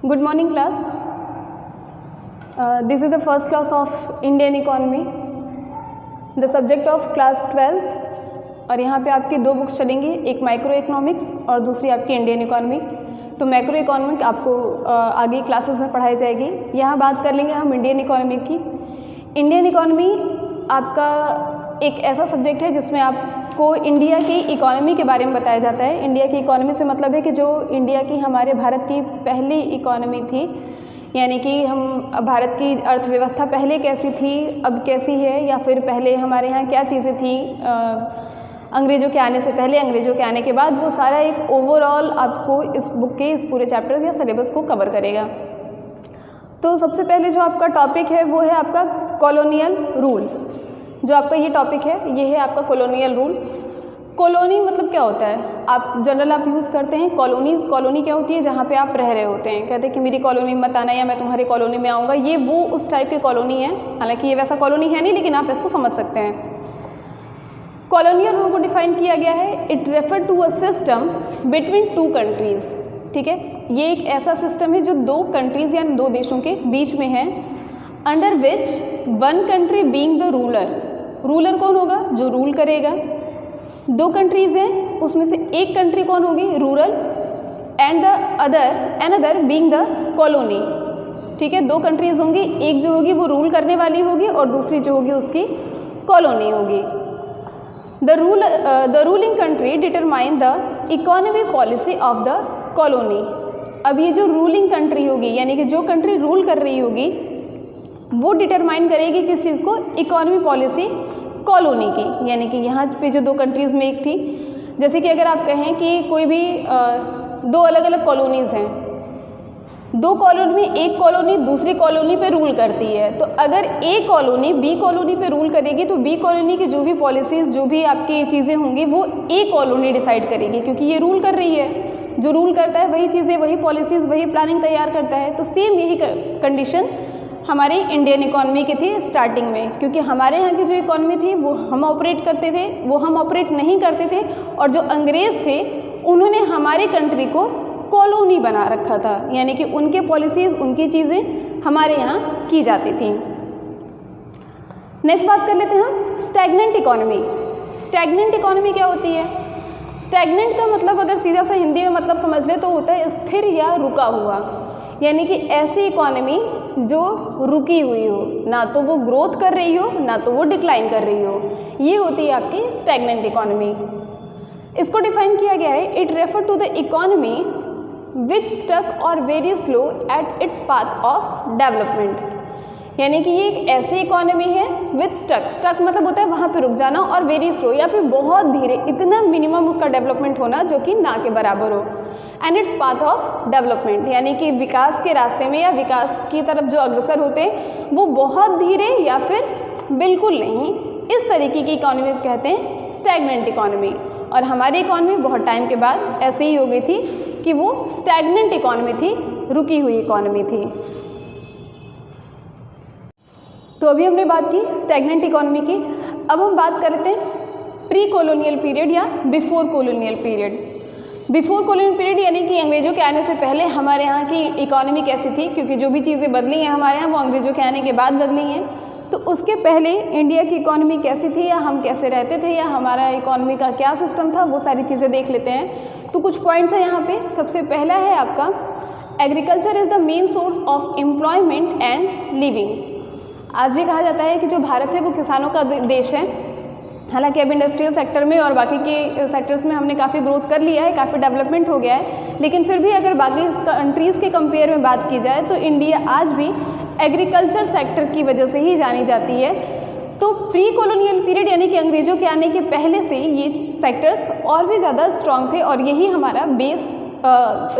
Good morning class. This is the first class of Indian Economy, the subject of class 12th। और यहाँ पे आपकी दो books चलेंगी, एक माइक्रो इकोनॉमिक्स और दूसरी आपकी इंडियन इकोनॉमी। तो माइक्रो इकोनॉमिक आपको आगे क्लासेस में पढ़ाई जाएगी। यहाँ बात कर लेंगे हम इंडियन इकोनॉमी की। इंडियन इकोनॉमी आपका एक ऐसा सब्जेक्ट है जिसमें आपको इंडिया की इकोनॉमी के बारे में बताया जाता है। इंडिया की इकोनॉमी से मतलब है कि जो इंडिया की हमारे भारत की पहली इकोनॉमी थी, यानी कि हम भारत की अर्थव्यवस्था पहले कैसी थी, अब कैसी है, या फिर पहले हमारे यहाँ क्या चीज़ें थी अंग्रेज़ों के आने से पहले, अंग्रेज़ों के आने के बाद, वो सारा एक ओवरऑल आपको इस बुक के इस पूरे चैप्टर या सिलेबस को कवर करेगा। तो सबसे पहले जो आपका टॉपिक है वो है आपका कॉलोनियल रूल। जो आपका ये टॉपिक है ये है आपका कॉलोनियल रूल। कॉलोनी मतलब क्या होता है, आप जनरल आप यूज़ करते हैं कॉलोनीज़। कॉलोनी क्या होती है, जहाँ पे आप रह रहे होते हैं। कहते हैं कि मेरी कॉलोनी में मत आना या मैं तुम्हारी कॉलोनी में आऊँगा, ये वो उस टाइप की कॉलोनी है। हालांकि ये वैसा कॉलोनी है नहीं, लेकिन आप इसको समझ सकते हैं। कॉलोनियल रूल को डिफाइन किया गया है, it refer to a system between two countries. ठीक है, ये एक ऐसा सिस्टम है जो दो कंट्रीज़ यानी दो देशों के बीच में है। Under which one country being the ruler. Ruler कौन होगा, जो रूल करेगा। दो कंट्रीज़ हैं, उसमें से एक कंट्री कौन होगी, rural, and the another being the colony. ठीक है, दो कंट्रीज़ होंगी, एक जो होगी वो रूल करने वाली होगी और दूसरी जो होगी उसकी कॉलोनी होगी। The ruling country determine the economy policy of the colony. अब ये जो रूलिंग कंट्री होगी, यानी कि जो कंट्री रूल कर रही होगी, वो डिटरमाइन करेगी किस चीज़ को, इकोनॉमी पॉलिसी कॉलोनी की। यानी कि यहाँ पे जो दो कंट्रीज़ में एक थी, जैसे कि अगर आप कहें कि कोई भी दो अलग अलग कॉलोनीज़ हैं, दो कॉलोनी में एक कॉलोनी दूसरी कॉलोनी पे रूल करती है, तो अगर ए कॉलोनी बी कॉलोनी पे रूल करेगी तो बी कॉलोनी की जो भी पॉलिसीज़, जो भी आपकी चीज़ें होंगी, वो ए कॉलोनी डिसाइड करेगी, क्योंकि ये रूल कर रही है। जो रूल करता है वही चीज़ें, वही पॉलिसीज़, वही प्लानिंग तैयार करता है। तो सेम यही कंडीशन हमारी इंडियन इकोनॉमी की थी स्टार्टिंग में, क्योंकि हमारे यहाँ की जो इकोनॉमी थी वो हम ऑपरेट करते थे, वो हम ऑपरेट नहीं करते थे, और जो अंग्रेज़ थे उन्होंने हमारी कंट्री को कॉलोनी बना रखा था, यानी कि उनके पॉलिसीज़, उनकी चीज़ें हमारे यहाँ की जाती थी। नेक्स्ट बात कर लेते हैं हम स्टैग्नेंट इकोनॉमी। स्टैग्नेंट इकोनॉमी क्या होती है? स्टैग्नेंट का मतलब अगर सीधा सा हिंदी में मतलब समझ ले तो होता है स्थिर या रुका हुआ, यानी कि ऐसी इकोनॉमी जो रुकी हुई हो, ना तो वो ग्रोथ कर रही हो ना तो वो डिक्लाइन कर रही हो, ये होती है आपकी स्टैग्नेंट इकोनॉमी। इसको डिफाइन किया गया है, it refer to the economy which stuck और very slow at its path of development. यानी कि ये एक ऐसी इकोनॉमी है विच स्टक मतलब होता है वहाँ पे रुक जाना, और वेरी स्लो या फिर बहुत धीरे, इतना मिनिमम उसका डेवलपमेंट होना जो कि ना के बराबर हो, and it's path of development, यानी कि विकास के रास्ते में या विकास की तरफ जो अग्रसर होते हैं वो बहुत धीरे या फिर बिल्कुल नहीं। इस तरीके की इकोनॉमी को कहते हैं स्टैग्नेंट इकोनॉमी। और हमारी इकोनॉमी बहुत टाइम के बाद ऐसे ही हो गई थी कि वो स्टैग्नेंट इकोनॉमी थी, रुकी हुई इकोनॉमी थी। तो अभी हमने बात की स्टैग्नेंट इकोनॉमी की। अब हम बात करते हैं प्री कॉलोनियल पीरियड या before colonial period. Before colonial period यानी कि अंग्रेज़ों के आने से पहले हमारे यहाँ की इकोनॉमी कैसी थी, क्योंकि जो भी चीज़ें बदली हैं हमारे यहाँ वो अंग्रेज़ों के आने के बाद बदली हैं। तो उसके पहले इंडिया की इकोनॉमी कैसी थी, या हम कैसे रहते थे, या हमारा इकोनॉमी का क्या सिस्टम था, वो सारी चीज़ें देख लेते हैं। तो कुछ पॉइंट्स हैं यहाँ पे। सबसे पहला है आपका agriculture is the main source of employment and living. आज भी कहा जाता है कि जो भारत है वो किसानों का देश है। हालांकि अब इंडस्ट्रियल सेक्टर में और बाकी के सेक्टर्स में हमने काफ़ी ग्रोथ कर लिया है, काफ़ी डेवलपमेंट हो गया है, लेकिन फिर भी अगर बाकी कंट्रीज़ के कंपेयर में बात की जाए तो इंडिया आज भी एग्रीकल्चर सेक्टर की वजह से ही जानी जाती है। तो प्री कॉलोनियल पीरियड यानी कि अंग्रेज़ों के आने के पहले से ये सेक्टर्स और भी ज़्यादा स्ट्रॉन्ग थे, और यही हमारा बेस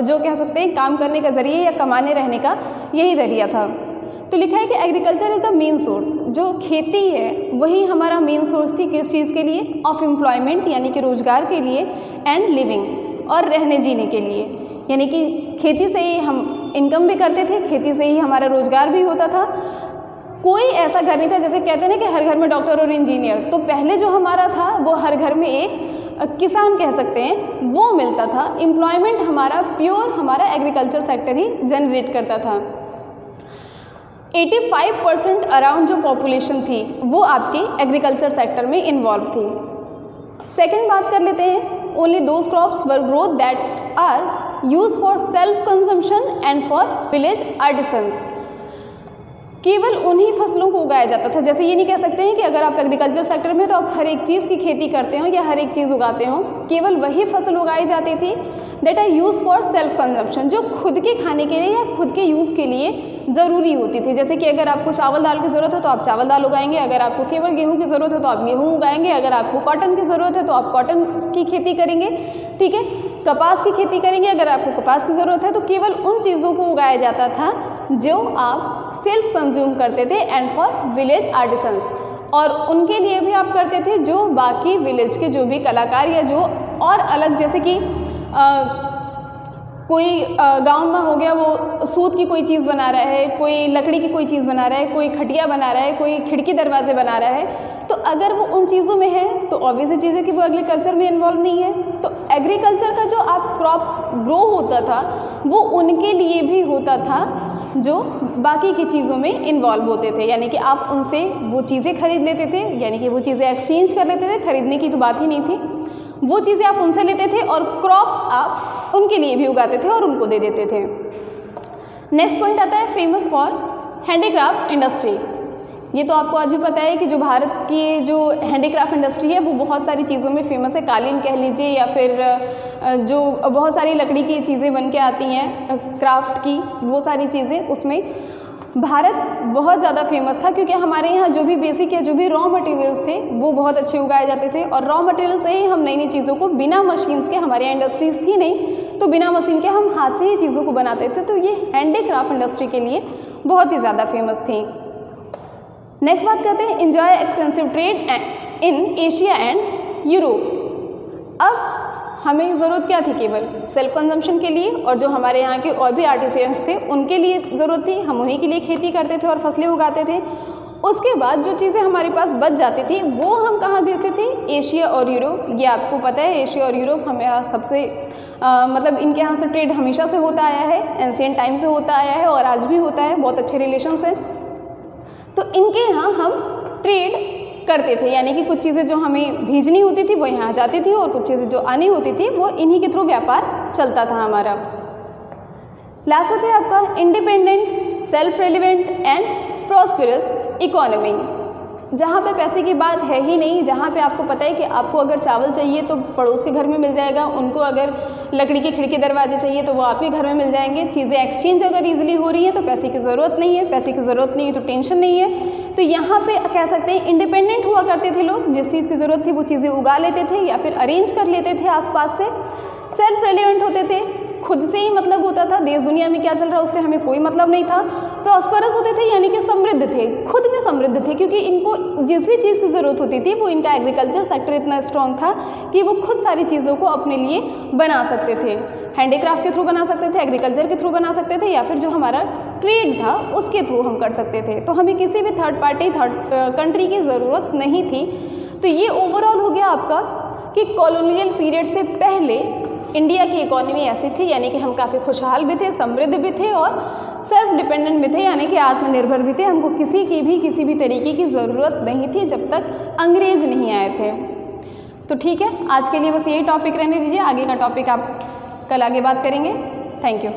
जो कह सकते हैं काम करने का ज़रिए या कमाने रहने का यही ज़रिया था। तो लिखा है कि agriculture is the main source, जो खेती है वही हमारा मेन सोर्स थी किस चीज़ के लिए, ऑफ एम्प्लॉयमेंट यानी कि रोज़गार के लिए, एंड लिविंग और रहने जीने के लिए। यानी कि खेती से ही हम इनकम भी करते थे, खेती से ही हमारा रोज़गार भी होता था। कोई ऐसा घर नहीं था, जैसे कहते हैं ना कि हर घर में डॉक्टर और इंजीनियर, तो पहले जो हमारा था वो हर घर में एक किसान कह सकते हैं वो मिलता था। एम्प्लॉयमेंट हमारा प्योर हमारा एग्रीकल्चर सेक्टर ही जनरेट करता था। 85% अराउंड जो पॉपुलेशन थी वो आपकी एग्रीकल्चर सेक्टर में इन्वॉल्व थी। सेकंड बात कर लेते हैं, only those crops were growth that are use for self consumption and for village artisans. केवल उन्हीं फसलों को उगाया जाता था। जैसे ये नहीं कह सकते हैं कि अगर आप एग्रीकल्चर सेक्टर में तो आप हर एक चीज़ की खेती करते हो या हर एक चीज़ उगाते हो, केवल वही फसल उगाई जाती थी that are use for self consumption, जो खुद के खाने के लिए या खुद के यूज़ के लिए ज़रूरी होती थी। जैसे कि अगर आपको चावल दाल की ज़रूरत है तो आप चावल दाल उगाएंगे, अगर आपको केवल गेहूं की ज़रूरत है तो आप गेहूं उगाएंगे, अगर आपको कॉटन की ज़रूरत है तो आप कॉटन की खेती करेंगे, ठीक है, कपास की खेती करेंगे, अगर आपको कपास की ज़रूरत है तो केवल उन चीज़ों को उगाया जाता था जो आप सेल्फ कंज्यूम करते थे एंड फॉर विलेज आर्टिसंस, और उनके लिए भी आप करते थे जो बाकी विलेज के जो भी कलाकार या जो और अलग, जैसे कि कोई गांव में हो गया वो सूत की कोई चीज़ बना रहा है, कोई लकड़ी की कोई चीज़ बना रहा है, कोई खटिया बना रहा है, कोई खिड़की दरवाजे बना रहा है, तो अगर वो उन चीज़ों में है तो ऑब्वियसली चीज़ है कि वो एग्रीकल्चर में इन्वॉल्व नहीं है। तो एग्रीकल्चर का जो आप क्रॉप ग्रो होता था वो उनके लिए भी होता था जो बाकी की चीज़ों में इन्वॉल्व होते थे, यानी कि आप उनसे वो चीज़ें खरीद लेते थे, यानी कि वो चीज़ें एक्सचेंज कर लेते थे, खरीदने की तो बात ही नहीं थी, वो चीज़ें आप उनसे लेते थे और क्रॉप्स आप उनके लिए भी उगाते थे और उनको दे देते थे। नेक्स्ट पॉइंट आता है फेमस फॉर हैंडीक्राफ्ट इंडस्ट्री। ये तो आपको आज भी पता है कि जो भारत की जो हैंडीक्राफ्ट इंडस्ट्री है वो बहुत सारी चीज़ों में फेमस है। कालीन कह लीजिए या फिर जो बहुत सारी लकड़ी की चीज़ें बन के आती हैं क्राफ्ट की, वो सारी चीज़ें उसमें भारत बहुत ज़्यादा फेमस था, क्योंकि हमारे यहाँ जो भी बेसिक या जो भी रॉ मटेरियल्स थे वो बहुत अच्छे उगाए जाते थे, और रॉ मटेरियल से ही हम नई नई चीज़ों को बिना मशीन्स के, हमारे यहाँ इंडस्ट्रीज़ थी नहीं तो बिना मशीन के हम हाथ से ही चीज़ों को बनाते थे, तो ये हैंडीक्राफ्ट इंडस्ट्री के लिए बहुत ही ज़्यादा फेमस थी। नेक्स्ट बात करते हैं enjoy extensive trade in Asia and Europe. अब हमें ज़रूरत क्या थी, केवल सेल्फ कंजम्पशन के लिए, और जो हमारे यहाँ के और भी आर्टिसियंस थे उनके लिए ज़रूरत थी, हम उन्हीं के लिए खेती करते थे और फसलें उगाते थे। उसके बाद जो चीज़ें हमारे पास बच जाती थी वो हम कहाँ भेजते थे, एशिया और यूरोप। ये आपको पता है एशिया और यूरोप हमें सबसे मतलब इनके यहाँ से ट्रेड हमेशा से होता आया है, एंशिएंट टाइम से होता आया है और आज भी होता है, बहुत अच्छे रिलेशंस हैं। तो इनके यहाँ हम ट्रेड करते थे, यानी कि कुछ चीज़ें जो हमें भेजनी होती थी वो यहाँ जाती थी और कुछ चीज़ें जो आनी होती थी वो इन्हीं के थ्रू व्यापार चलता था हमारा। लास्ट होता है आपका independent, self relevant and prosperous economy, जहाँ पे पैसे की बात है ही नहीं, जहाँ पे आपको पता है कि आपको अगर चावल चाहिए तो पड़ोस के घर में मिल जाएगा, उनको अगर लकड़ी की खिड़की दरवाजे चाहिए तो वो आपके घर में मिल जाएंगे, चीज़ें एक्सचेंज अगर ईजिली हो रही है तो पैसे की ज़रूरत नहीं है, पैसे की ज़रूरत नहीं है तो टेंशन नहीं है। तो यहाँ पे कह सकते हैं इंडिपेंडेंट हुआ करते थे लोग, जिस चीज़ की ज़रूरत थी वो चीज़ें उगा लेते थे या फिर अरेंज कर लेते थे आसपास से। सेल्फ रेलिवेंट होते थे, खुद से ही मतलब होता था, देश दुनिया में क्या चल रहा है उससे हमें कोई मतलब नहीं था। प्रॉस्परस होते थे, यानी कि समृद्ध थे, खुद में समृद्ध थे, क्योंकि इनको जिस भी चीज़ की ज़रूरत होती थी वो इनका एग्रीकल्चर सेक्टर इतना स्ट्रॉन्ग था कि वो खुद सारी चीज़ों को अपने लिए बना सकते थे, हैंडीक्राफ्ट के थ्रू बना सकते थे, एग्रीकल्चर के थ्रू बना सकते थे, या फिर जो हमारा ट्रेड था उसके थ्रू हम कर सकते थे। तो हमें किसी भी थर्ड कंट्री की ज़रूरत नहीं थी। तो ये ओवरऑल हो गया आपका कि कॉलोनियल पीरियड से पहले इंडिया की इकोनॉमी ऐसी थी, यानी कि हम काफ़ी खुशहाल भी थे, समृद्ध भी थे और सेल्फ डिपेंडेंट भी थे, यानी कि आत्मनिर्भर भी थे। हमको किसी भी तरीके की ज़रूरत नहीं थी जब तक अंग्रेज नहीं आए थे। तो ठीक है, आज के लिए बस यही टॉपिक रहने दीजिए, आगे का टॉपिक आप कल आगे बात करेंगे। Thank you.